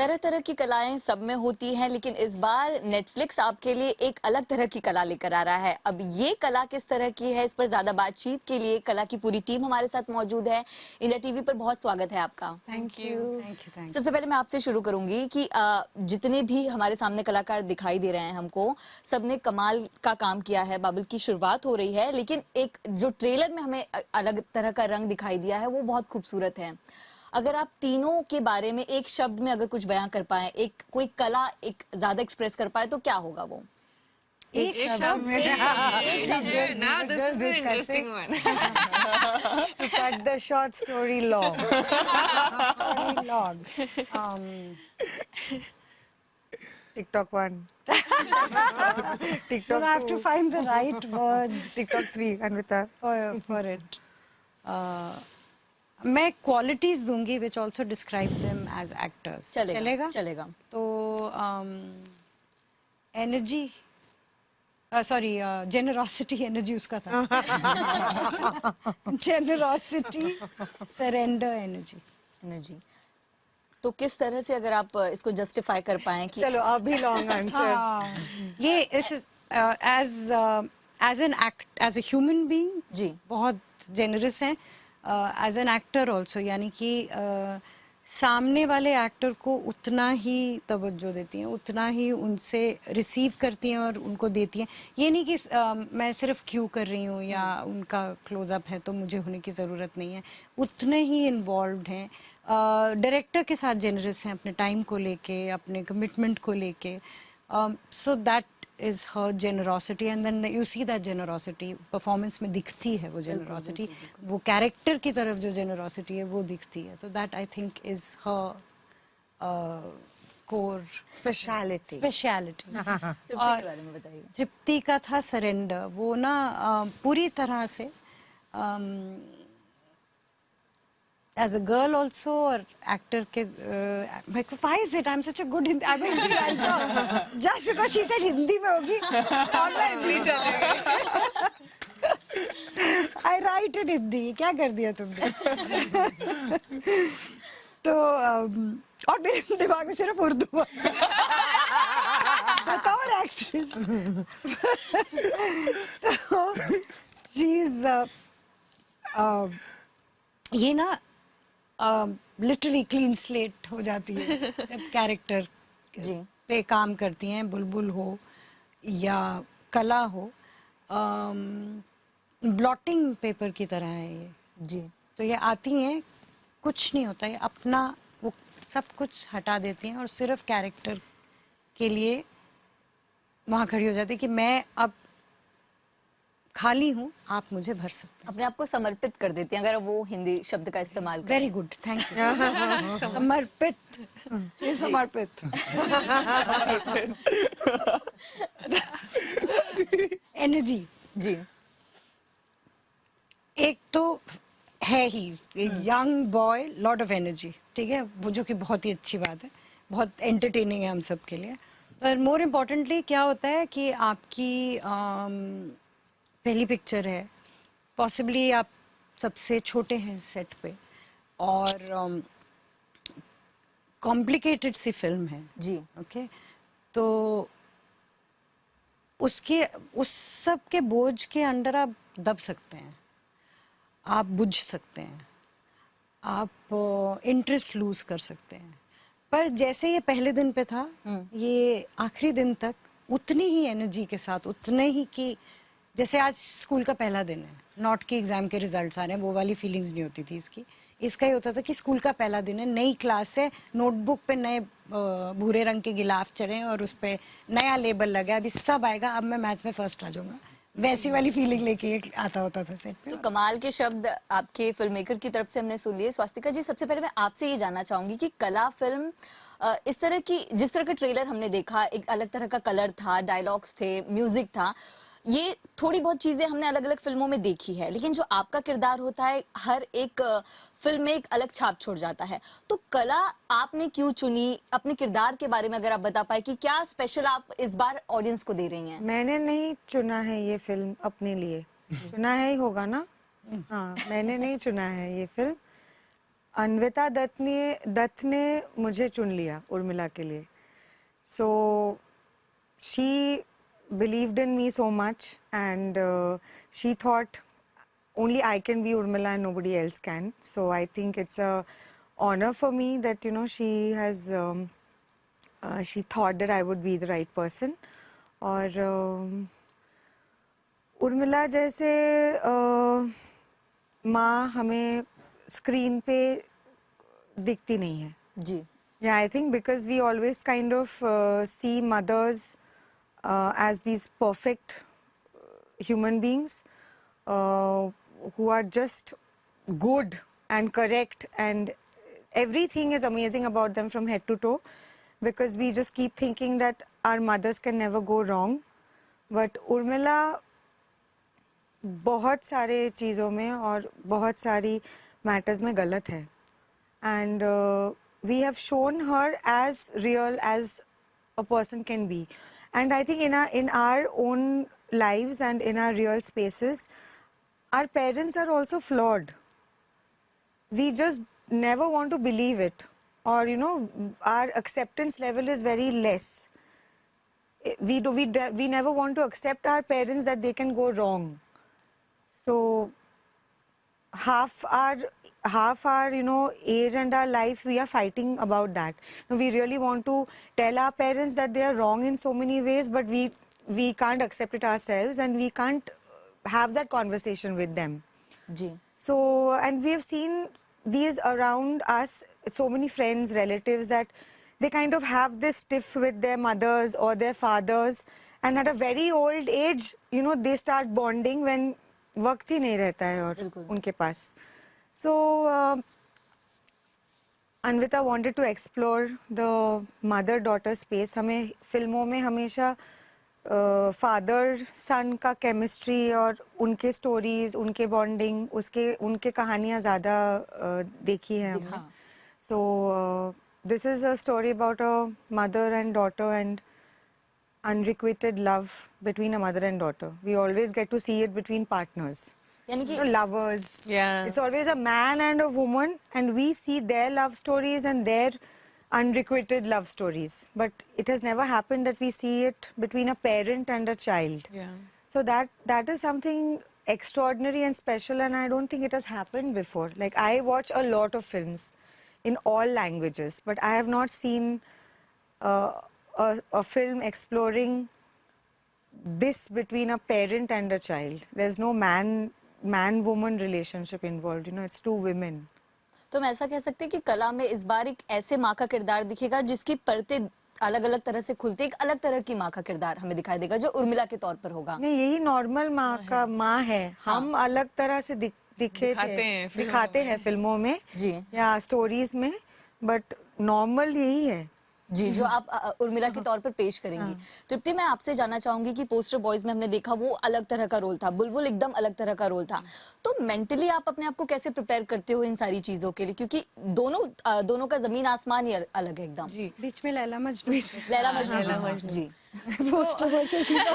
तरह तरह की कलाएं सब में होती हैं, लेकिन इस बार नेटफ्लिक्स आपके लिए एक अलग तरह की कला लेकर आ रहा है। अब ये कला किस तरह की है, इस पर ज्यादा बातचीत के लिए कला की पूरी टीम हमारे साथ मौजूद है। इंडिया टीवी पर बहुत स्वागत है आपका। Thank you. सबसे पहले मैं आपसे शुरू करूंगी कि जितने भी हमारे सामने कलाकार दिखाई दे रहे हैं हमको, सबने कमाल का काम किया है। बाबुल की शुरुआत हो रही है, लेकिन एक जो ट्रेलर में हमें अलग तरह का रंग दिखाई दिया है वो बहुत खूबसूरत है। अगर आप तीनों के बारे में एक शब्द में अगर कुछ बयां कर पाए, एक कोई कला एक ज्यादा एक्सप्रेस कर पाए, तो क्या होगा वो? एक शब्द में Now this is the interesting one. to cut the short story long. Story long. TikTok 1. TikTok 2. I have to find the right words TikTok 3. Anvita. for it. मैं qualities दूंगी which also describe them as actors. चलेगा चलेगा। तो energy, sorry, generosity energy उसका था. Generosity, surrender energy. Energy. तो किस तरह से अगर आप इसको जस्टिफाई कर पाए कि चलो अभी लॉन्ग आंसर। ये this is as an act, as a human being जी बहुत जेनरस हैं, एज एन एक्टर ऑल्सो, यानी कि सामने वाले एक्टर को उतना ही तवज्जो देती हैं, उतना ही उनसे रिसीव करती हैं और उनको देती हैं। ये नहीं कि मैं सिर्फ क्यू कर रही हूँ या उनका क्लोजअप है तो मुझे होने की ज़रूरत नहीं है, उतने ही इन्वॉल्व्ड हैं। डायरेक्टर के साथ जेनरस हैं अपने टाइम को लेके, अपने कमिटमेंट को लेके। So that is her generosity, and then you see that generosity performance में दिखती है वो generosity, वो character की तरफ जो generosity है वो दिखती है। तो that I think is her core speciality. तृप्ति के बारे में बताइए। तृप्ति का था surrender, वो ना पूरी तरह से as a girl also और actor के like why is it I'm such a good Hindi, I'm a Hindi writer just because she said Hindi में होगी और मैं हिंदी चलेगी। I write in हिंदी, क्या कर दिया तुमने? तो और मेरे दिमाग में सिर्फ उर्दू बताओ एक्ट्रेस। तो she's ये ना लिटरली क्लीन स्लेट हो जाती है जब कैरेक्टर पे काम करती हैं, बुलबुल हो या कला हो। ब्लॉटिंग पेपर की तरह है ये जी। तो ये आती हैं, कुछ नहीं होता है, अपना वो सब कुछ हटा देती हैं और सिर्फ कैरेक्टर के लिए वहाँ खड़ी हो जाती है कि मैं अब खाली हूँ, आप मुझे भर सकते हैं। अपने आप को समर्पित कर देती हैं, अगर वो हिंदी शब्द का इस्तेमाल करें। Very good, thank you. समर्पित, समर्पित। एनर्जी जी। एक तो है ही एक young boy, lot of energy, ठीक है, वो जो कि बहुत ही अच्छी बात है, बहुत एंटरटेनिंग है हम सब के लिए। पर मोर इम्पोर्टेंटली क्या होता है कि आपकी पहली पिक्चर है, पॉसिबली आप सबसे छोटे हैं सेट पे और कॉम्प्लिकेटेड सी फिल्म है जी। ओके तो उस सब के बोझ के अंडर आप दब सकते हैं, आप बुझ सकते हैं, आप इंटरेस्ट लूज कर सकते हैं। पर जैसे ये पहले दिन पे था, ये आखिरी दिन तक उतनी ही एनर्जी के साथ, उतने ही कि जैसे आज स्कूल का पहला दिन है, नॉट कि एग्जाम के रिजल्ट्स आ रहे हैं, वो वाली फीलिंग्स नहीं होती थी इसकी। इसका ही होता था कि स्कूल का पहला दिन है, नई क्लास है, नोटबुक पे नए भूरे रंग के गिलाफ चढ़े हैं और उस पे नया लेबल लगा है, अभी सब आएगा, अब मैं मैथ्स में फर्स्ट आ जाऊंगा, वैसी वाली फीलिंग लेके आता होता था सेट पे। तो कमाल के शब्द आपके फिल्म मेकर की तरफ से हमने सुन लिए। स्वास्तिका जी, सबसे पहले मैं आपसे ये जानना चाहूंगी कि कला फिल्म इस तरह की, जिस तरह का ट्रेलर हमने देखा, एक अलग तरह का कलर था, डायलॉग्स थे, म्यूजिक था, ये थोड़ी बहुत चीजें हमने अलग अलग फिल्मों में देखी है, लेकिन जो आपका किरदार होता है हर एक फिल्म में एक अलग छाप छोड़ जाता है। तो कला आपने क्यों चुनी? अपने किरदार के बारे में अगर आप बता पाए कि क्या स्पेशल आप इस बार ऑडियंस को दे रही हैं? मैंने नहीं चुना है ये फिल्म अपने लिए, चुना है ही होगा ना। हाँ, मैंने नहीं चुना है ये फिल्म, अन्विता दत्त ने मुझे चुन लिया उर्मिला के लिए. So she believed in me so much, and she thought only I can be Urmila and nobody else can. So I think it's a honor for me that she has she thought that I would be the right person. और उर्मिला जैसे माँ हमें screen पे दिखती नहीं है. जी. Yeah, I think because we always kind of see mothers as these perfect human beings who are just good and correct, and everything is amazing about them from head to toe, because we just keep thinking that our mothers can never go wrong. But Urmila बहुत सारे चीज़ों में और बहुत सारी matters में गलत है. And we have shown her as real as a person can be. And I think in our own lives and in our real spaces, our parents are also flawed. We just never want to believe it, or our acceptance level is very less. We never want to accept our parents that they can go wrong. So half our age and our life we are fighting about that. We really want to tell our parents that they are wrong in so many ways, but we can't accept it ourselves, and we can't have that conversation with them. Ji. So, and we have seen these around us, so many friends, relatives, that they kind of have this tiff with their mothers or their fathers, and at a very old age, they start bonding when वक्त ही नहीं रहता है और उनके पास. So Anvita wanted to explore the mother-daughter space. हमें फिल्मों में हमेशा फादर सन का केमिस्ट्री और उनके स्टोरीज, उनके बॉन्डिंग, उनके कहानियाँ ज़्यादा देखी हैं हमने. So this is a story about a mother and daughter and unrequited love between a mother and daughter. We always get to see it between partners. यानी कि Lovers. Yeah. It's always a man and a woman, and we see their love stories and their unrequited love stories. But it has never happened that we see it between a parent and a child. Yeah. So that is something extraordinary and special, and I don't think it has happened before. Like, I watch a lot of films in all languages, but I have not seen a film exploring this between a parent and a child. There's no man-woman relationship involved. It's two women. तो हम ऐसा कह सकते हैं कि कला में इस बार एक ऐसे माँ का किरदार दिखेगा जिसकी परतें अलग अलग तरह से खुलती, एक अलग तरह की माँ का किरदार हमें दिखाई देगा जो उर्मिला के तौर पर होगा. नहीं, यही नॉर्मल माँ है. हम अलग तरह से दिखाते हैं फिल्मों में जी. या स्टोरीज में, बट नॉर्मल यही है. जी, जो आप उर्मिला के तौर पर पेश करेंगी. तृप्ति, मैं आपसे जानना चाहूंगी कि पोस्टर बॉयज में हमने देखा वो अलग तरह का रोल था, बुलबुल एकदम अलग तरह का रोल था. तो मेंटली आप अपने आप को कैसे प्रिपेयर करते हो इन सारी चीजों के लिए, क्योंकि दोनों का जमीन आसमान ही अलग है एकदम. जी. बीच में लैला मजनू. लैला मजनू. जी. पोस्टर बॉय से सीधा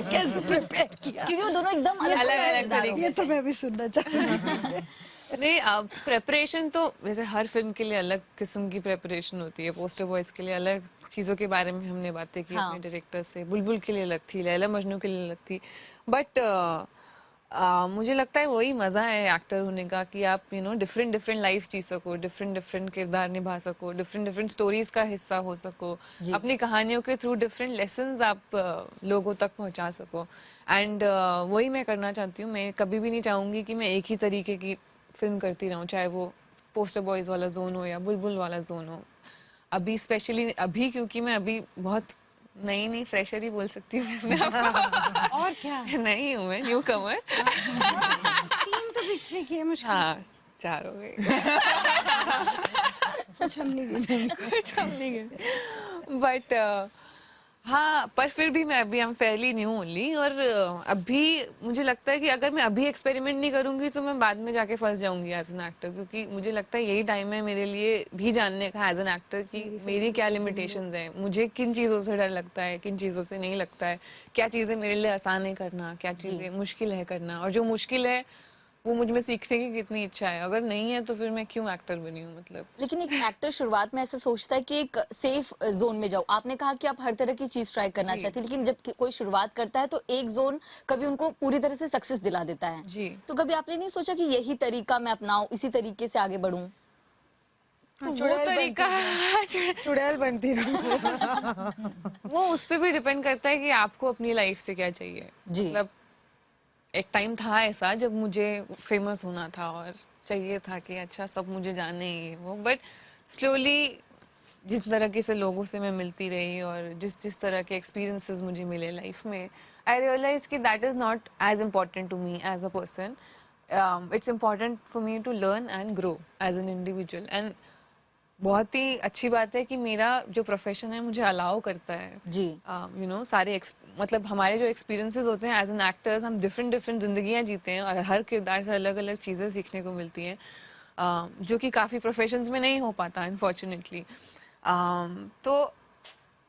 कैसे प्रिपेयर किया, क्योंकि वो दोनों एकदम अलग ये तो मैं भी सुनना चाहूंगी. नहीं, प्रेपरेशन तो वैसे हर फिल्म के लिए अलग किस्म की प्रेपरेशन होती है. पोस्टर बॉयज के लिए अलग चीज़ों के बारे में हमने बातें की अपने डायरेक्टर से. बुलबुल के लिए अलग थी, लैला मजनू के लिए अलग थी. बट मुझे लगता है वही मज़ा है एक्टर होने का कि आप डिफरेंट लाइफ जी सको, डिफरेंट किरदार निभा सको, डिफरेंट स्टोरीज का हिस्सा हो सको, अपनी कहानियों के थ्रू डिफरेंट लेसन्स आप लोगों तक पहुंचा सको. एंड वही मैं करना चाहती हूँ. मैं कभी भी नहीं चाहूँगी कि मैं एक ही तरीके की फिल्म करती रहूँ, चाहे वो पोस्टर बॉयज वाला जोन हो या बुलबुल वाला जोन हो. अभी स्पेशली क्योंकि मैं अभी बहुत नई फ्रेशर ही बोल सकती हूँ. और क्या नहीं हूँ मैं, न्यू कमर. 3 तो पिक्चर किए मुश्किल. हाँ, 4 हो गए. कुछ हम नहीं गए. बट हाँ, पर फिर भी मैं अभी I'm fairly new only. और अभी मुझे लगता है कि अगर मैं अभी एक्सपेरिमेंट नहीं करूँगी तो मैं बाद में जाके फंस जाऊँगी एज एन एक्टर, क्योंकि मुझे लगता है यही टाइम है मेरे लिए भी जानने का एज एन एक्टर कि मेरी क्या लिमिटेशंस हैं, मुझे किन चीज़ों से डर लगता है, किन चीज़ों से नहीं लगता है, क्या चीज़ें मेरे लिए आसान है करना, क्या चीज़ें मुश्किल है करना, और जो मुश्किल है वो मुझ में सीखने की कितनी इच्छा है। अगर नहीं है तो फिर मैं क्यों एक्टर बनी हूँ मतलब। लेकिन एक एक्टर शुरुआत में ऐसा सोचता है कि एक सेफ जोन में जाओ। आपने कहा कि आप हर तरह की चीज ट्राई करना जी। चाहते हैं, लेकिन जब कोई शुरुआत करता है तो एक जोन कभी उनको पूरी तरह से सक्सेस दिला देता है। जी। तो कभी आपने नहीं सोचा कि यही तरीका मैं अपनाऊं, इसी तरीके से आगे बढ़ूं? तो वो चुड़ैल तरीका चुड़ैल बनती रहूं। वो उस पे भी डिपेंड करता है कि आपको अपनी लाइफ से क्या चाहिए। जी। मतलब एक टाइम था ऐसा जब मुझे फेमस होना था और चाहिए था कि अच्छा सब मुझे जाने ही वो, बट स्लोली जिस तरीके से लोगों से मैं मिलती रही और जिस तरह के एक्सपीरियंसेस मुझे मिले लाइफ में, आई रियलाइज कि that is not as important to me as a person. It's important for me to learn and grow as an individual. And बहुत ही अच्छी बात है कि मेरा जो प्रोफेशन है मुझे अलाउ करता है जी। यू नो सारे मतलब हमारे जो एक्सपीरियंसेस होते हैं एज एन एक्टर्स, हम डिफरेंट डिफरेंट जिंदगियां जीते हैं और हर किरदार से अलग अलग चीज़ें सीखने को मिलती हैं, जो कि काफ़ी प्रोफेशंस में नहीं हो पाता अनफॉर्चुनेटली. तो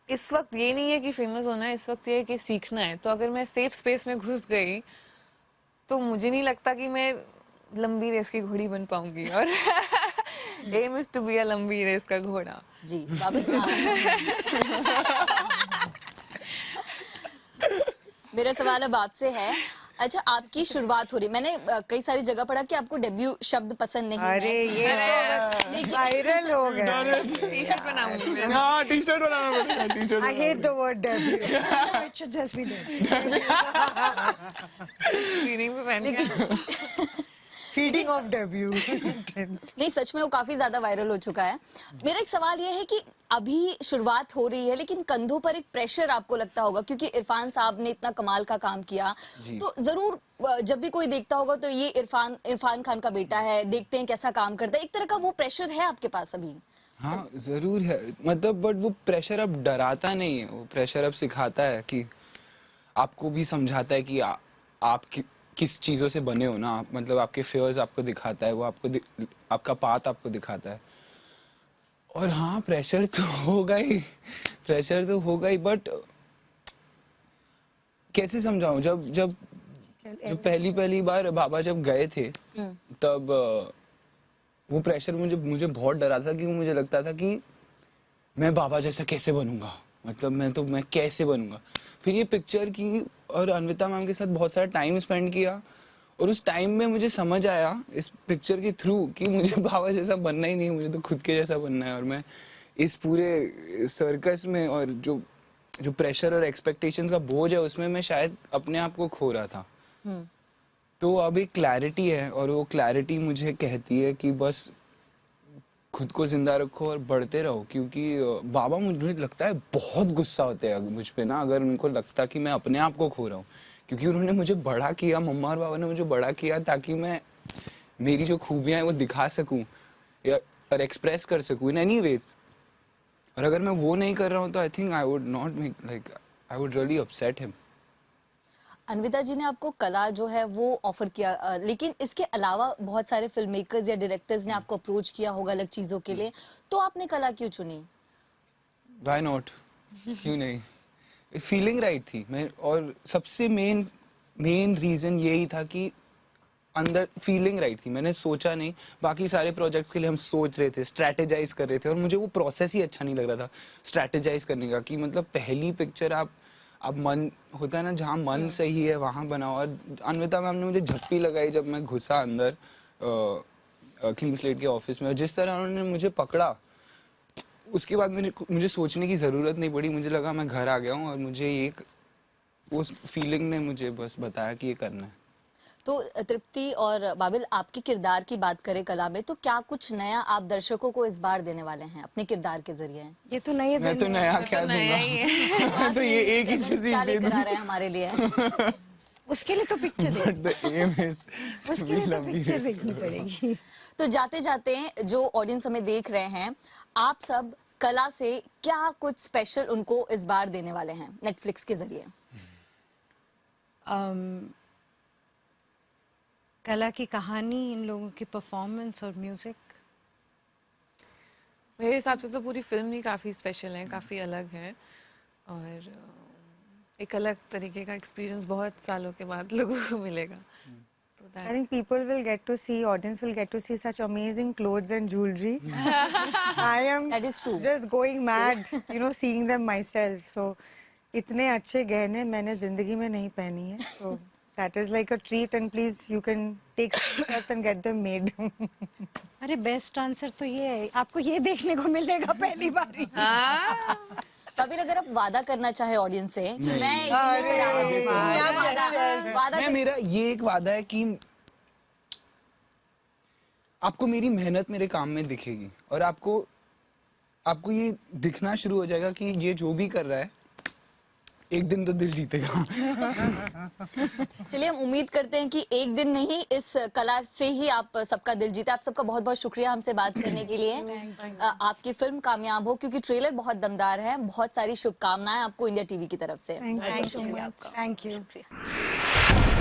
इस वक्त ये नहीं है कि फेमस होना है, इस वक्त ये है कि सीखना है. तो अगर मैं सेफ स्पेस में घुस गई तो मुझे नहीं लगता कि मैं लंबी रेस की घोड़ी बन पाऊंगी. और aim is to be a लंबी रेस का घोड़ा. जी बाबा मेरा सवाल अब आपसे है. अच्छा, आपकी शुरुआत हो रही, मैंने कई सारी जगह पढ़ा कि आपको डेब्यू शब्द पसंद नहीं अरे है. ये लेकिन वायरल हो गया. टी शर्ट बनाऊंगी मैं. हाँ टी-शर्ट बनाना पड़ेगा T-shirt. I hate the word debut. It should just be there. Screening पे पहन के. Feeding of debut. नहीं, सच में वो काफी ज्यादा वायरल हो चुका है. मेरा एक सवाल ये है कि अभी शुरुआत हो रही है, लेकिन कंधों पर एक प्रेशर आपको लगता होगा क्योंकि इरफान साहब ने इतना कमाल का काम किया. तो जरूर जब भी कोई देखता होगा तो ये इरफान खान का बेटा है, देखते हैं कैसा काम करता है, एक तरह का वो प्रेशर है आपके पास अभी? हाँ जरूर है, मतलब बट वो प्रेशर अब डराता नहीं है, वो प्रेशर अब सिखाता है कि आपको भी समझाता है कि आप किस चीज़ों से बने हो ना आप, मतलब आपके फेयर्स आपको दिखाता है, वो आपको आपका पाथ आपको दिखाता है. और हाँ प्रेशर तो होगा ही, प्रेशर तो होगा ही, बट कैसे समझाऊं. जब पहली बार बाबा जब गए थे तब वो प्रेशर मुझे बहुत डरा था, क्योंकि मुझे लगता था कि मैं बाबा जैसा कैसे बनूंगा, मतलब मैं कैसे बनूंगा. फिर ये पिक्चर की और अन्विता मैम के साथ बहुत सारा टाइम स्पेंड किया, और उस टाइम में मुझे समझ आया इस पिक्चर के थ्रू कि मुझे बाबा जैसा बनना ही नहीं, मुझे तो खुद के जैसा बनना है. और मैं इस पूरे सर्कस में और जो प्रेशर और एक्सपेक्टेशंस का बोझ है उसमें मैं शायद अपने आप को खो रहा था. तो अब एक क्लैरिटी है, और वो क्लैरिटी मुझे कहती है कि बस खुद को जिंदा रखो और बढ़ते रहो. क्योंकि बाबा मुझे लगता है बहुत गुस्सा होते हैं मुझ पे ना, अगर उनको लगता कि मैं अपने आप को खो रहा हूँ. क्योंकि उन्होंने मुझे बड़ा किया, मम्मा और बाबा ने मुझे बड़ा किया ताकि मैं मेरी जो खूबियाँ हैं वो दिखा सकूँ या और एक्सप्रेस कर सकूँ इन एनी वेज. और अगर मैं वो नहीं कर रहा हूँ तो I think I would not make like I would really upset him. Anvita ji ने आपको कला जो है वो ऑफर किया, लेकिन इसके अलावा बहुत सारे फिल्म मेकर्स या डायरेक्टर्स ने आपको अप्रोच किया होगा अलग चीजों के लिए, तो आपने कला क्यों चुनी? व्हाई नॉट, क्यों नहीं, फीलिंग राइट थी. मैं और सबसे मेन रीजन यही था कि अंदर फीलिंग राइट थी. मैंने सोचा नहीं, बाकी सारे प्रोजेक्ट्स के लिए हम सोच रहे थे, स्ट्रैटेजाइज कर रहे थे, और मुझे वो प्रोसेस ही अच्छा नहीं लग रहा था स्ट्रैटेजाइज करने का. कि मतलब पहली पिक्चर आप मन होता है ना, जहाँ मन सही है वहाँ बनाओ. और अन्विता मैम ने मुझे झप्पी लगाई जब मैं घुसा अंदर क्लीन स्लेट के ऑफिस में, और जिस तरह उन्होंने मुझे पकड़ा उसके बाद मुझे सोचने की ज़रूरत नहीं पड़ी. मुझे लगा मैं घर आ गया हूँ, और मुझे उस फीलिंग ने मुझे बस बताया कि ये करना है. तो तृप्ति और बाबिल, आपके किरदार की बात करें कला में, तो क्या कुछ नया आप दर्शकों को इस बार देने वाले हैं अपने किरदार के जरिए? ये तो नहीं मैं तो नया क्या नया ही है. दूंगा. तो ये एक ही चीज क्या दे लेकर आ दूं. रहे हैं हमारे लिए? उसके लिए तो picture they, But the aim is to उसके be लिए तो लंबी पिक्चर रेस. देखनी पड़ेगी. तो जाते जाते जो ऑडियंस हमें देख रहे हैं, आप सब कला से क्या कुछ स्पेशल उनको इस बार देने वाले हैं नेटफ्लिक्स के जरिए? कला की कहानी, इन लोगों की परफॉर्मेंस और म्यूजिक. मेरे हिसाब से तो पूरी फिल्म ही काफ़ी स्पेशल है, काफ़ी अलग है, और एक अलग तरीके का एक्सपीरियंस बहुत सालों के बाद लोगों को मिलेगा. I think people will get to see, audience will get to see such amazing clothes and jewelry. I am That is true. just going mad, you know, seeing them myself. So, इतने अच्छे गहने मैंने जिंदगी में नहीं पहनी है. So that is like a treat, and please you can take screenshots and get them made. अरे बेस्ट आंसर तो ये है, आपको ये देखने को मिलेगा पहली बार. कपिल, अगर आप वादा करना चाहे ऑडियंस से कि मैं ये अरे, करा- वादा मैं मेरा ये एक वादा है कि आपको मेरी मेहनत मेरे काम में दिखेगी और आपको ये दिखना शुरू हो जाएगा कि ये जो भी कर रहा है एक दिन तो दिल जीतेगा. चलिए, हम उम्मीद करते हैं कि एक दिन नहीं, इस कला से ही आप सबका दिल जीते. आप सबका बहुत बहुत शुक्रिया हमसे बात करने के लिए. आपकी फिल्म कामयाब हो, क्योंकि ट्रेलर बहुत दमदार है. बहुत सारी शुभकामनाएं आपको इंडिया टीवी की तरफ से. Thank you so much. Thank you. शुक्रिया.